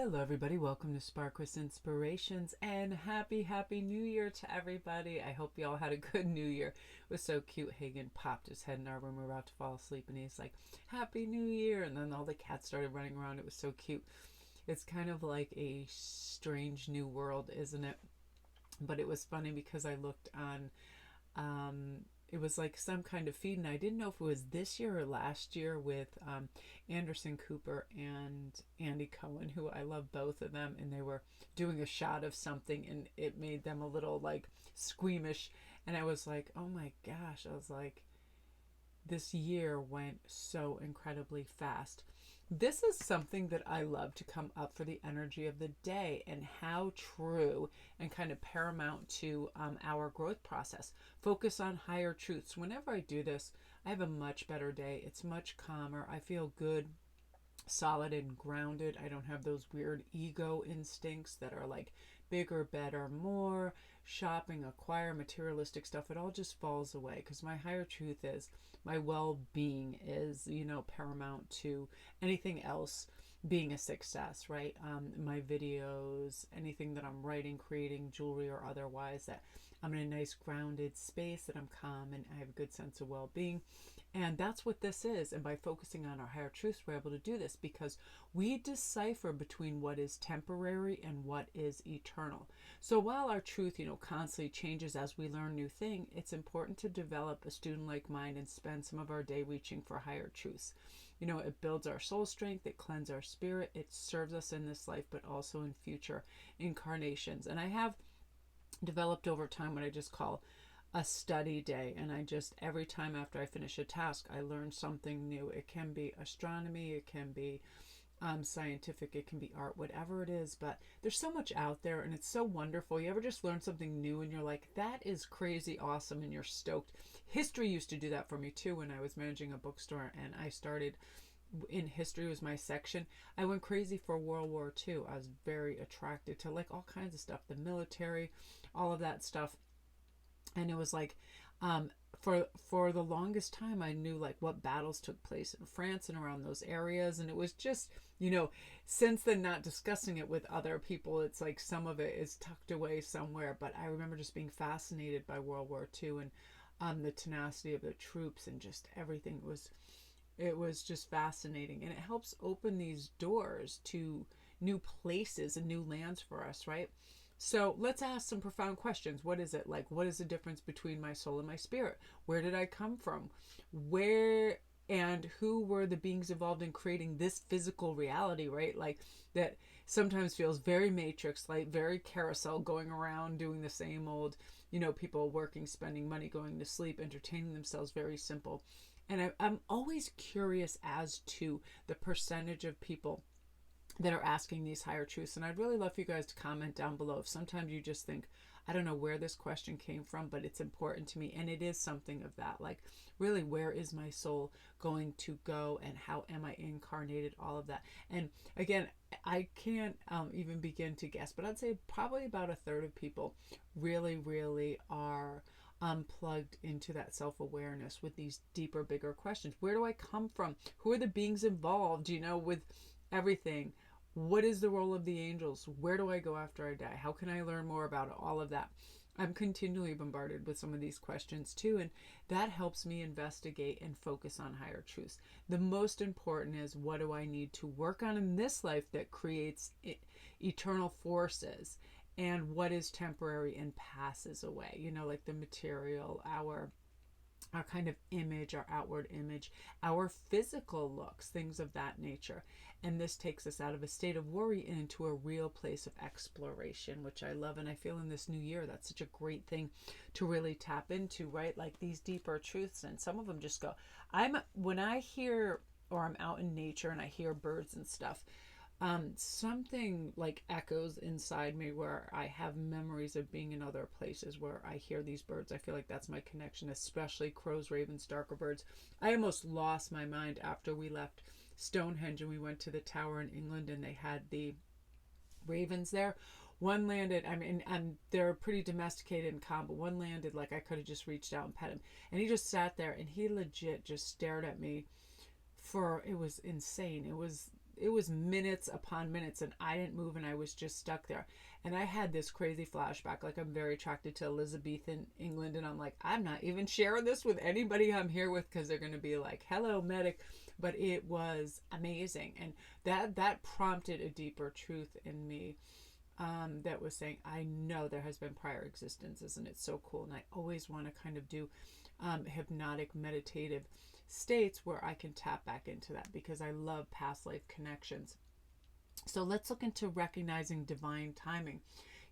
Hello everybody, welcome to Spark with Inspirations and happy new year to everybody. I hope you all had a good new year. It was so cute. Hagen popped his head in our room. We were about to fall asleep and he's like, Happy New Year, and then all the cats started running around. It was so cute. It's kind of like a strange new world, isn't it? But it was funny because I looked on it was like some kind of feed, and I didn't know if it was this year or last year with Anderson Cooper and Andy Cohen, who I love both of them, and they were doing a shot of something, and it made them a little like squeamish, and I was like, oh my gosh, I was like, this year went so incredibly fast. This is something that I love to come up for the energy of the day and how true and kind of paramount to our growth process. Focus on higher truths. Whenever I do this, I have a much better day. It's much calmer. I feel good, solid, and grounded. I don't have those weird ego instincts that are like bigger, better, more, shopping, acquire, materialistic stuff. It all just falls away because my higher truth is my well-being is, paramount to anything else being a success, right? My videos, anything that I'm writing, creating, jewelry or otherwise, that I'm in a nice grounded space, that I'm calm and I have a good sense of well-being. And that's what this is. And by focusing on our higher truths, we're able to do this because we decipher between what is temporary and what is eternal. So while our truth, constantly changes as we learn new things, it's important to develop a student-like mind and spend some of our day reaching for higher truths. It builds our soul strength, it cleanses our spirit, it serves us in this life, but also in future incarnations. And I have developed over time what I just call a study day, and I just, every time after I finish a task, I learn something new. It can be astronomy, it can be scientific, it can be art, whatever it is, but there's so much out there and it's so wonderful. You ever just learn something new and you're like, that is crazy awesome, and you're stoked. History used to do that for me too. When I was managing a bookstore and I started in history was my section, I went crazy for World War II. I was very attracted to like all kinds of stuff, the military, all of that stuff. And it was like for the longest time I knew like what battles took place in France and around those areas, and it was just, since then, not discussing it with other people, it's like some of it is tucked away somewhere, but I remember just being fascinated by World War II and the tenacity of the troops and just everything. It was just fascinating, and it helps open these doors to new places and new lands for us, right? So let's ask some profound questions. What is it like? What is the difference between my soul and my spirit? Where did I come from? Where and who were the beings involved in creating this physical reality, right? Like that sometimes feels very matrix, like very carousel, going around doing the same old, people working, spending money, going to sleep, entertaining themselves, very simple. And I'm always curious as to the percentage of people that are asking these higher truths. And I'd really love for you guys to comment down below if sometimes you just think, I don't know where this question came from, but it's important to me. And it is something of that, like really, where is my soul going to go and how am I incarnated, all of that. And again, I can't even begin to guess, but I'd say probably about a third of people really are plugged into that self-awareness with these deeper, bigger questions. Where do I come from? Who are the beings involved, with everything? What is the role of the angels? Where do I go after I die? How can I learn more about it? All of that. I'm continually bombarded with some of these questions too, and that helps me investigate and focus on higher truths. The most important is, what do I need to work on in this life that creates eternal forces, and what is temporary and passes away? Like the material, our kind of image, our outward image, our physical looks, things of that nature. And this takes us out of a state of worry and into a real place of exploration, which I love. And I feel in this new year, that's such a great thing to really tap into, right? Like these deeper truths. And some of them just go, when I hear, or I'm out in nature and I hear birds and stuff, something like echoes inside me where I have memories of being in other places where I hear these birds. I feel like that's my connection, especially crows, ravens, darker birds. I almost lost my mind after we left Stonehenge and we went to the tower in England and they had the ravens there. One landed, and they're pretty domesticated and calm, but one landed like I could have just reached out and pet him. And he just sat there and he legit just stared at me it was insane. it was minutes upon minutes, and I didn't move, and I was just stuck there. And I had this crazy flashback, like I'm very attracted to Elizabethan England, and I'm like, I'm not even sharing this with anybody I'm here with, because they're going to be like, hello, medic. But it was amazing, and that prompted a deeper truth in me, that was saying, I know there has been prior existences, and it's so cool. And I always want to kind of do hypnotic meditative states where I can tap back into that, because I love past life connections. So let's look into recognizing divine timing.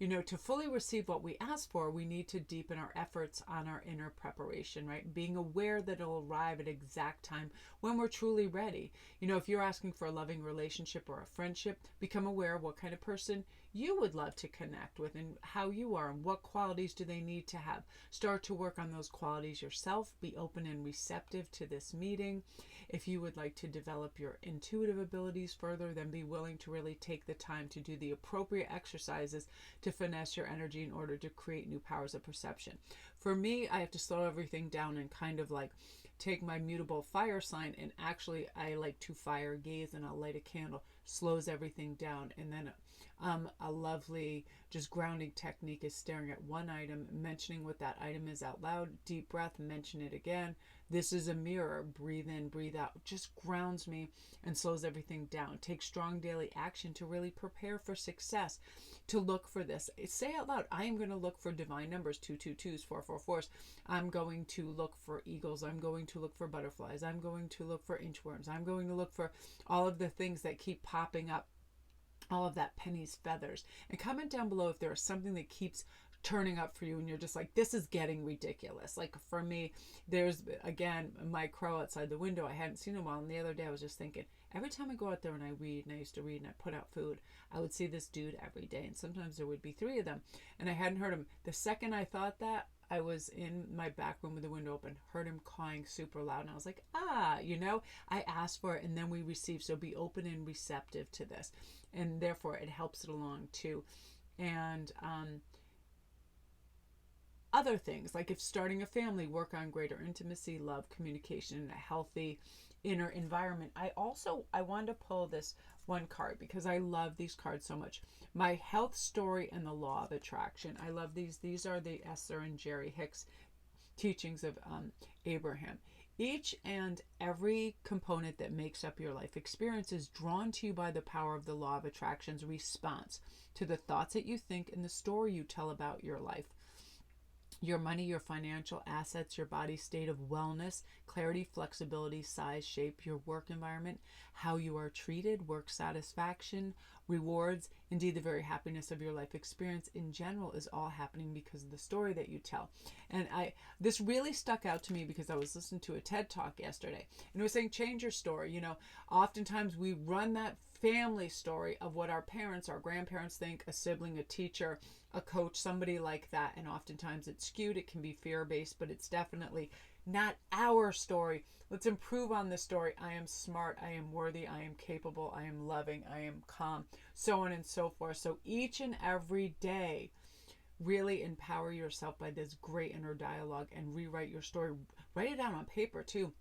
To fully receive what we ask for, we need to deepen our efforts on our inner preparation, right? Being aware that it'll arrive at exact time when we're truly ready. If you're asking for a loving relationship or a friendship, become aware of what kind of person you would love to connect with, and how you are, and what qualities do they need to have. Start to work on those qualities yourself. Be open and receptive to this meeting. If you would like to develop your intuitive abilities further, then be willing to really take the time to do the appropriate exercises to finesse your energy in order to create new powers of perception. For me, I have to slow everything down and kind of like take my mutable fire sign, and actually I like to fire gaze, and I'll light a candle. Slows everything down. And then a lovely just grounding technique is staring at one item, mentioning what that item is out loud, deep breath, mention it again. This is a mirror. Breathe in, breathe out. Just grounds me and slows everything down. Take strong daily action to really prepare for success, to look for this. Say out loud, I am going to look for divine numbers, 222s, 444s. I'm going to look for eagles. I'm going to look for butterflies. I'm going to look for inchworms. I'm going to look for all of the things that keep popping up, all of that pennies, feathers. And comment down below if there is something that keeps turning up for you and you're just like, this is getting ridiculous. Like for me, there's again my crow outside the window. I hadn't seen him in a while, and the other day I was just thinking, every time I go out there and I read, and I used to read and I put out food, I would see this dude every day, and sometimes there would be 3 of them, and I hadn't heard him. The second I thought that, I was in my back room with the window open, heard him cawing super loud, and I was like, I asked for it, and then we receive. So be open and receptive to this, and therefore it helps it along too. And other things, like if starting a family, work on greater intimacy, love, communication, and a healthy inner environment. I wanted to pull this one card because I love these cards so much. My health story and the law of attraction. I love these. These are the Esther and Jerry Hicks teachings of Abraham. Each and every component that makes up your life experience is drawn to you by the power of the law of attraction's response to the thoughts that you think and the story you tell about your life. Your money, your financial assets, your body's state of wellness, clarity, flexibility, size, shape, your work environment, how you are treated, work satisfaction, rewards, indeed the very happiness of your life experience in general is all happening because of the story that you tell. And this really stuck out to me because I was listening to a TED Talk yesterday, and it was saying change your story. Oftentimes we run that family story of what our parents, our grandparents think, a sibling, a teacher, a coach, somebody like that, and oftentimes it's skewed. It can be fear-based, but it's definitely not our story. Let's improve on this story. I am smart, I am worthy, I am capable, I am loving, I am calm, so on and so forth. So each and every day, really empower yourself by this great inner dialogue and rewrite your story. Write it down on paper too.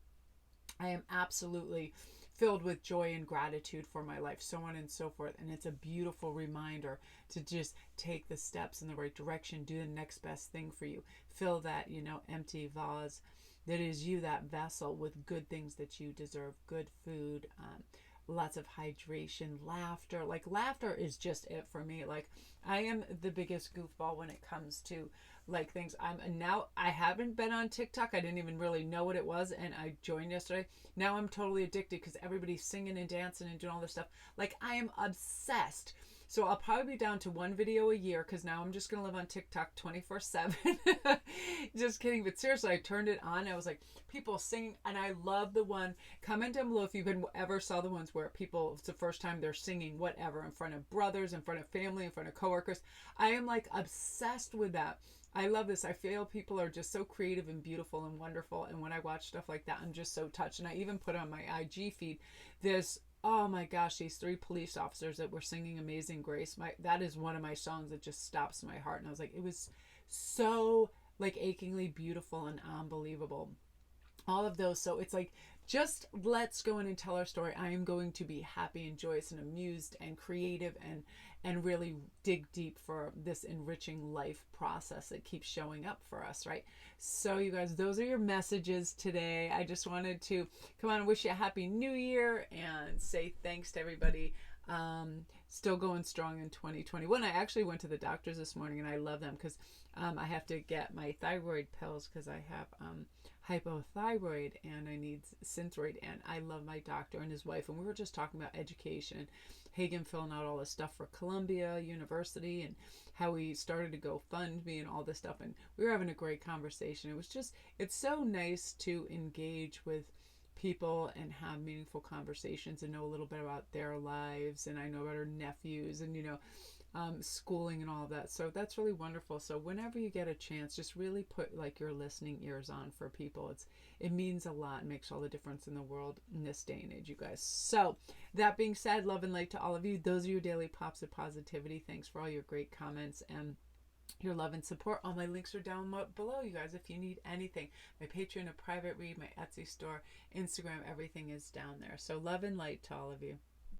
I am absolutely filled with joy and gratitude for my life, so on and so forth. And it's a beautiful reminder to just take the steps in the right direction, do the next best thing for you. Fill that, empty vase that is you, that vessel, with good things that you deserve, good food, lots of hydration, laughter. Like laughter is just it for me. Like I am the biggest goofball when it comes to like things. I haven't been on TikTok. I didn't even really know what it was, and I joined yesterday. Now I'm totally addicted because everybody's singing and dancing and doing all this stuff. Like I am obsessed. So I'll probably be down to 1 video a year because now I'm just going to live on TikTok 24/7. Just kidding. But seriously, I turned it on. I was like, people singing. And I love the one. Comment down below if you ever saw the ones where people, it's the first time they're singing whatever in front of brothers, in front of family, in front of coworkers. I am like obsessed with that. I love this. I feel people are just so creative and beautiful and wonderful. And when I watch stuff like that, I'm just so touched. And I even put on my IG feed this, oh my gosh, these 3 police officers that were singing Amazing Grace. That is one of my songs that just stops my heart. And I was like, it was so like achingly beautiful and unbelievable. All of those. So it's like Just let's go in and tell our story. I am going to be happy and joyous and amused and creative and really dig deep for this enriching life process that keeps showing up for us, right? So you guys, those are your messages today. I just wanted to come on and wish you a happy new year and say thanks to everybody. Still going strong in 2021. I actually went to the doctors this morning, and I love them because I have to get my thyroid pills because I have hypothyroid and I need Synthroid, and I love my doctor and his wife, and we were just talking about education. Hagen filling out all this stuff for Columbia University and how he started to go fund me and all this stuff, and we were having a great conversation. It's so nice to engage with people and have meaningful conversations and know a little bit about their lives, and I know about her nephews and schooling and all of that. So that's really wonderful. So whenever you get a chance, just really put like your listening ears on for people. It means a lot and makes all the difference in the world in this day and age, you guys. So that being said, love and light to all of you. Those are your daily pops of positivity. Thanks for all your great comments and your love and support. All my links are down below, you guys, if you need anything. My Patreon, a private read, my Etsy store, Instagram, everything is down there. So love and light to all of you.